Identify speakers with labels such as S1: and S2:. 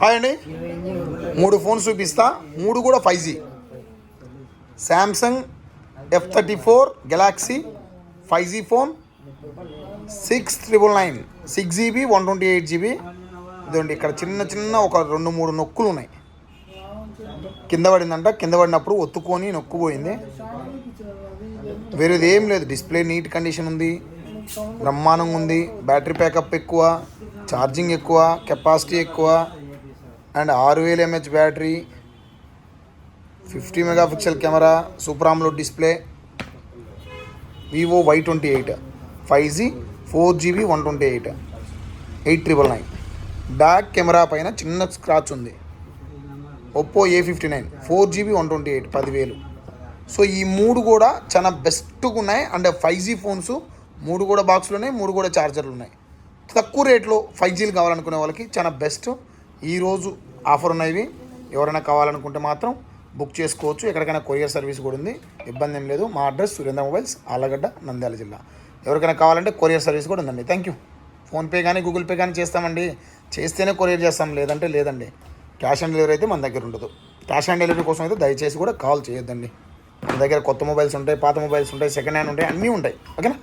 S1: Hi అండి, 3 phones చూపిస్తా, 3 కూడా 5G. Samsung F34 Galaxy 5G phone 6999 6GB 128GB. ఇదండి, ఇక్కడ చిన్న ఒక 2-3 నొక్కులు ఉన్నాయి. కింద పడిందంట, కింద పడినప్పుడు ఒత్తుకొని నొక్కుపోయింది. వేరేది ఏం లేదు. డిస్ప్లే నీట్ కండిషన్ ఉంది, బ్రహ్మాండంగా ఉంది. బ్యాటరీ బ్యాకప్ ఎక్కువ, ఛార్జింగ్ ఎక్కువ, కెపాసిటీ ఎక్కువ, and 6000 mAh battery, 50 MP camera, super AMOLED display. Vivo Y28 5G 4GB 128 8999. Back camera పైన చిన్న స్క్రాచ్ ఉంది. Oppo A59 4GB 128 10,000. సో ఈ 3 కూడా చాలా బెస్ట్గా ఉన్నాయి. అండ్ 5G ఫోన్స్ 3 కూడా బాక్స్లు ఉన్నాయి, 3 కూడా ఛార్జర్లు ఉన్నాయి. తక్కువ రేట్లో 5Gలు కావాలనుకునే వాళ్ళకి చాలా బెస్ట్. ఈరోజు ఆఫర్ ఉన్నాయి. ఎవరైనా కావాలనుకుంటే మాత్రం బుక్ చేసుకోవచ్చు. ఎక్కడికైనా కొరియర్ సర్వీస్ కూడా ఉంది, ఇబ్బంది ఏం లేదు. మా అడ్రస్ సురేంద్ర మొబైల్స్, ఆళ్ళగడ్డ, నంద్యాల జిల్లా. ఎవరికైనా కావాలంటే కొరియర్ సర్వీస్ కూడా ఉందండి. Thank you. ఫోన్పే కానీ గూగుల్ పే కానీ చేస్తామండి, చేస్తేనే కొరియర్ చేస్తాం, లేదండి. క్యాష్ ఆన్ డెలివరీ అయితే మన దగ్గర ఉండదు. క్యాష్ ఆన్ డెలివరీ కోసం అయితే దయచేసి కూడా కాల్ చేయొద్దండి. మన దగ్గర కొత్త మొబైల్స్ ఉంటాయి, పాత మొబైల్స్ ఉంటాయి, సెకండ్ హ్యాండ్ ఉంటాయి, అన్నీ ఉంటాయి. ఓకేనా.